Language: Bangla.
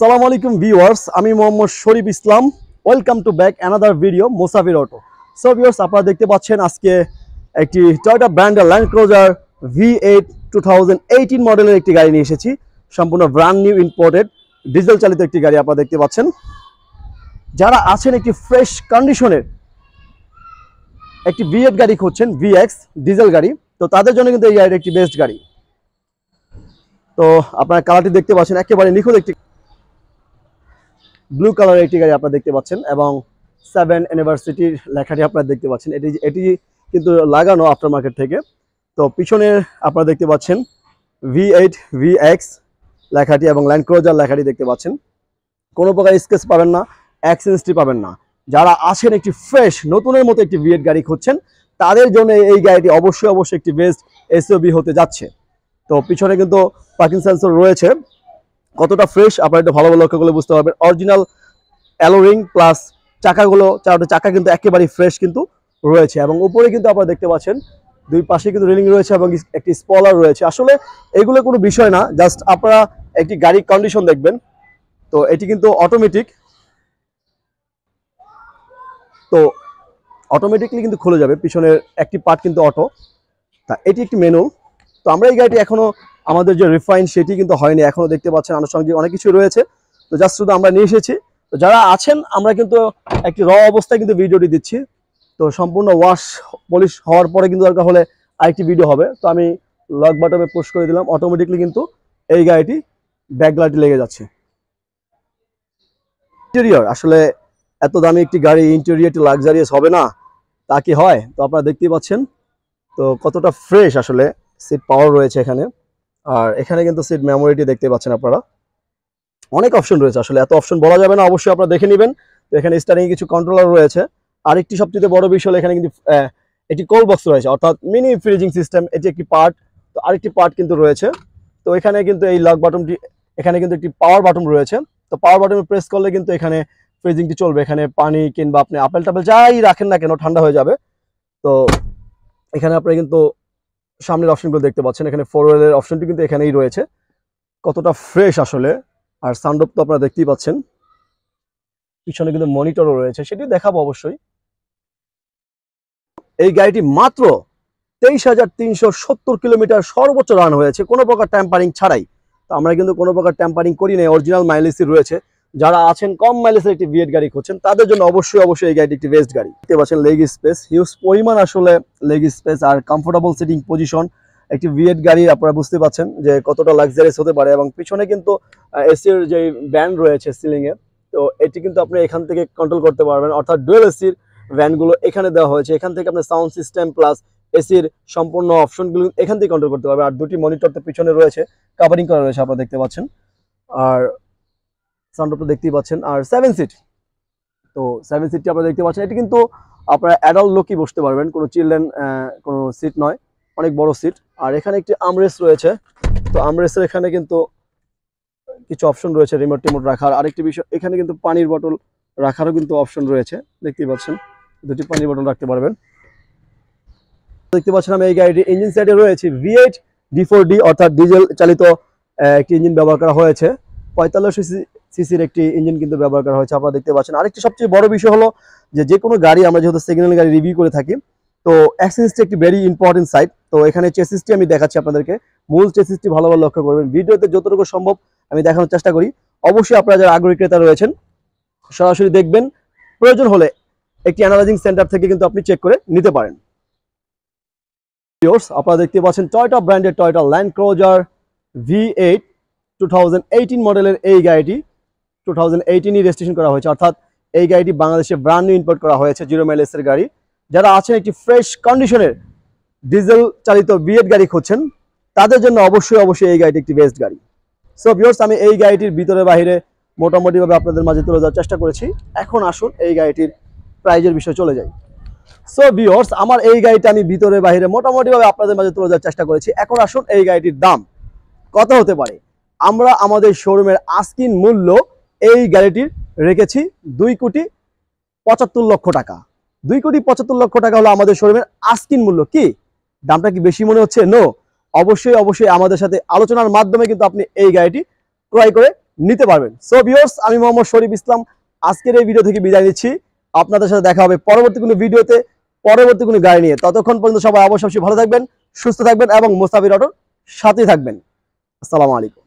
আসসালামু আলাইকুম ভিউয়ার্স, আমি Mohammad Sharif Islam. Welcome to back another video Mosafir auto. So viewers, আপনারা দেখতে পাচ্ছেন আজকে একটি টয়োটা ব্র্যান্ডের ল্যান্ড ক্রুজার V8 2018 মডেলের একটি গাড়ি নিয়ে এসেছি। সম্পূর্ণ ব্র্যান্ড নিউ ইম্পোর্টেড ডিজেল চালিত একটি গাড়ি আপনারা দেখতে পাচ্ছেন। যারা আছেন একটি ফ্রেশ কন্ডিশনের একটি V8 গাড়ি খুঁজছেন, VX ডিজেল গাড়ি, তো তাদের জন্য কিন্তু এই গাড়িটা একটি বেস্ট গাড়ি। তো আপনারা কালারটি দেখতে পাচ্ছেন, একেবারে নিখুঁত একটি ব্লু কালারের একটি গাড়ি আপনারা দেখতে পাচ্ছেন এবং 7 অ্যানিভার্সারির লেখাটি আপনারা দেখতে পাচ্ছেন। এটি কিন্তু লাগানো আফটার মার্কেট থেকে। তো পিছনে আপনারা দেখতে পাচ্ছেন V8 VX লেখাটি এবং ল্যান্ড ক্রুজার লেখাটি দেখতে পাচ্ছেন। কোনো প্রকার স্কেচ পাবেন না, অ্যাক্সেসরি পাবেন না। যারা আছেন একটি ফ্রেশ নতুনের মতো একটি V8 গাড়ি খুঁজছেন, তাদের জন্য এই গাড়িটি অবশ্যই একটি বেস্ট এসইউভি হতে যাচ্ছে। তো পিছনে কিন্তু পার্কিং সেন্সর রয়েছে। কতটা ফ্রেশ আপনারা একটু ভালোভাবে লক্ষ্য করলে বুঝতে পারবেন। অরিজিনাল অ্যালোরিং প্লাস চাকাগুলো, চারটা চাকা কিন্তু একেবারেই ফ্রেশ কিন্তু রয়েছে এবং উপরে কিন্তু আপনারা দেখতে পাচ্ছেন দুই পাশে কিন্তু রেলিং রয়েছে এবং একটি স্পয়লার রয়েছে। আসলে এগুলো কোনো বিষয় না, জাস্ট আপনারা একটি গাড়ির কন্ডিশন দেখবেন। তো এটি কিন্তু অটোমেটিক, তো অটোমেটিকলি কিন্তু খুলে যাবে। পিছনের একটি পার্ট কিন্তু অটো, তা এটি একটি ম্যানুয়াল। তো আমরা এই গাড়িটি এখনো আমাদের যে রিফাইন সেটি কিন্তু হয়নি, এখনো দেখতে পাচ্ছেন আনুষঙ্গিক অনেক কিছু রয়েছে। তো জাস্ট শুধু আমরা নিয়ে এসেছি। তো যারা আছেন, আমরা কিন্তু একটি র অবস্থায় কিন্তু ভিডিওটি দিচ্ছি। তো সম্পূর্ণ ওয়াশ পলিশ হওয়ার পরে কিন্তু দরকার হলে আরেকটি ভিডিও হবে। তো আমি লক বাটনে পুশ করে দিলাম, অটোমেটিকলি কিন্তু এই গাড়িটি ব্যাকলাইটে লেগে যাচ্ছে। ইন্টেরিয়র, আসলে এত দামি একটি গাড়ি ইন্টেরিয়রটি লাক্সারিয়াস হবে না তা কি হয়? তো আপনারা দেখতেই পাচ্ছেন তো কতটা ফ্রেশ। আসলে সিট পাওয়ার রয়েছে এখানে, আর এখানে কিন্তু সিট মেমোরিটি দেখতে পাচ্ছেন আপনারা। অনেক অপশন রয়েছে, আসলে এত অপশন বলা যাবে না, অবশ্যই আপনারা দেখে নেবেন। তো এখানে স্টারিং কিছু কন্ট্রোলার রয়েছে। আরেকটি সবচেয়ে বড় বিষয় হলো এখানে কিন্তু একটি কোল্ড বক্স রয়েছে, অর্থাৎ মিনি ফ্রিজিং সিস্টেম। এটি একটি পার্ট। তো আরেকটি পার্ট কিন্তু রয়েছে। তো এখানে কিন্তু এই লক বাটনটি, এখানে কিন্তু একটি পাওয়ার বাটন রয়েছে। তো পাওয়ার বাটনে প্রেস করলে কিন্তু এখানে ফ্রিজিংটি চলবে। এখানে পানি কিংবা আপনি আপেল টাপেল যাই রাখেন না কেন ঠান্ডা হয়ে যাবে। তো এখানে আপনারা কিন্তু সামনের অপশনগুলো দেখতে পাচ্ছেন। এখানে 4 হুইলের অপশনটি কিন্তু এখানেই রয়েছে। কতটা ফ্রেশ আসলে। আর সানরুফ তো আপনারা দেখতেই পাচ্ছেন। পিছনে কিন্তু মনিটরও রয়েছে, সেটি দেখাবো অবশ্যই। এই গাড়িটি মাত্র 23,370 কিলোমিটার সর্বোচ্চ রান হয়েছে, কোনো প্রকার ট্যাম্পারিং ছাড়াই। তো আমরা কিন্তু কোনো প্রকার ট্যাম্পারিং করি নাই, অরিজিনাল মাইলেজই রয়েছে। যারা আছেন কম মাইলেজের একটি V8 গাড়ি খুঁজছেন, তাদের জন্য অবশ্যই এই গাড়িটি একটি বেস্ট গাড়ি। দেখতে পাচ্ছেন লেগ স্পেস, হিউজ পরিমাণ আসলে লেগ স্পেস আর কমফোর্টেবল সিটিং পজিশন। একটি V8 গাড়ি আপনারা বুঝতে পাচ্ছেন যে কতটা লাক্সারিয়াস হতে পারে। এবং পিছনে কিন্তু এসির যে ব্যান্ড রয়েছে সিলিং এ, তো এটি কিন্তু আপনি এখান থেকে কন্ট্রোল করতে পারবেন, অর্থাৎ ডুয়েল এসির ভ্যানগুলো এখানে দেওয়া হয়েছে। এখান থেকে আপনার সাউন্ড সিস্টেম প্লাস এসির সম্পূর্ণ অপশনগুলো এখান থেকে কন্ট্রোল করতে পারবেন। আর দুটি মনিটর তো পিছনে রয়েছে, কাভারিং করা রয়েছে, আপনারা দেখতে পাচ্ছেন। আর সাউন্ডটা দেখতেই পাচ্ছেন। আর 7 সিট, তো 7 সিটটি আপনারা দেখতে পাচ্ছেন। এটি কিন্তু আপনারা অ্যাডাল্ট লোকই বসতে পারবেন, কোনো চিলড্রেন কোনো সিট নয়, অনেক বড় সিট। আর এখানে একটি আর্মরেস্ট রয়েছে। তো আর্মরেস্টের এখানে কিন্তু কিছু অপশন রয়েছে রিমোট টিমোট রাখার। আরেকটি বিষয়, এখানে কিন্তু পানির বোতল রাখারও কিন্তু অপশন রয়েছে, দেখতেই পাচ্ছেন। দুটি পানির বোতল রাখতে পারবেন। দেখতে পাচ্ছেন আমি এই গাড়িটির ইঞ্জিন সাইডে রয়েছে V8 D4D, অর্থাৎ ডিজেল চালিত একটি ইঞ্জিন ব্যবহার করা হয়েছে। 4500 সিসির একটি ইঞ্জিন কিন্তু ব্যবহার করা হয়েছে, আপনারা দেখতে পাচ্ছেন। আরেকটি সবচেয়ে বড় বিষয় হলো যে কোনো গাড়ি আমরা যেহেতু সেকেন্ড হ্যান্ড গাড়ি রিভিউ করে থাকি, তো অ্যাক্সেসটি একটি ভেরি ইম্পর্টেন্ট সাইড। তো এখানে চেসিসটি আমি দেখাচ্ছি আপনাদেরকে, মূল চেসিসটি ভালোভাবে লক্ষ্য করবেন। ভিডিওতে যতটুকু সম্ভব আমি দেখানোর চেষ্টা করি। অবশ্যই আপনারা যারা আগ্রহী ক্রেতা রয়েছেন সরাসরি দেখবেন, প্রয়োজন হলে একটি অ্যানালাইজিং সেন্টার থেকে কিন্তু আপনি চেক করে নিতে পারেন। আপনারা দেখতে পাচ্ছেন টয়োটা ব্র্যান্ডের টয়োটা ল্যান্ড ক্রুজার V8 2018 মডেলের এই গাড়িটি 2018 রেজিস্ট্রেশন করা হয়েছে, অর্থাৎ এই গাড়িটি বাংলাদেশে ব্র্যান্ড নিউ ইম্পোর্ট করা হয়েছে, 0 মাইলেজের গাড়ি। যারা আছেন একটি ফ্রেশ কন্ডিশনের ডিজেল চালিত V8 গাড়ি খুঁজছেন, তাদের জন্য অবশ্যই এই গাড়িটি একটি বেস্ট গাড়ি। সো ভিউয়ার্স, আমি এই গাড়িটির ভিতরে বাহিরে মোটামুটিভাবে আপনাদের মাঝে তুলে ধরার চেষ্টা করেছি। এখন আসুন এই গাড়িটির প্রাইজের বিষয়ে চলে যাই। সো ভিউয়ার্স, আমার এই গাড়িটা আমি ভিতরে বাহিরে মোটামুটিভাবে আপনাদের মাঝে তুলে ধরার চেষ্টা করেছি। এখন আসুন এই গাড়িটির দাম কত হতে পারে। আমরা আমাদের শোরুমের আস্কিং মূল্য এই গাড়িটির রেখেছি 2,75,00,000 টাকা। 2,75,00,000 টাকা হলো আমাদের শোরুমের আস্কিং মূল্য। কি দামটা কি বেশি মনে হচ্ছে? নো, অবশ্যই আমাদের সাথে আলোচনার মাধ্যমে কিন্তু আপনি এই গাড়িটি ক্রয় করে নিতে পারবেন। সো ভিউয়ার্স, আমি মোহাম্মদ শরীফ ইসলাম আজকের এই ভিডিও থেকে বিদায় নিচ্ছি। আপনাদের সাথে দেখা হবে পরবর্তী কোনো ভিডিওতে, পরবর্তী কোনো গাড়ি নিয়ে। ততক্ষণ পর্যন্ত সবাই অবশ্যই ভালো থাকবেন, সুস্থ থাকবেন এবং মুস্তাফির অটোর সাথে থাকবেন। আসসালামু আলাইকুম।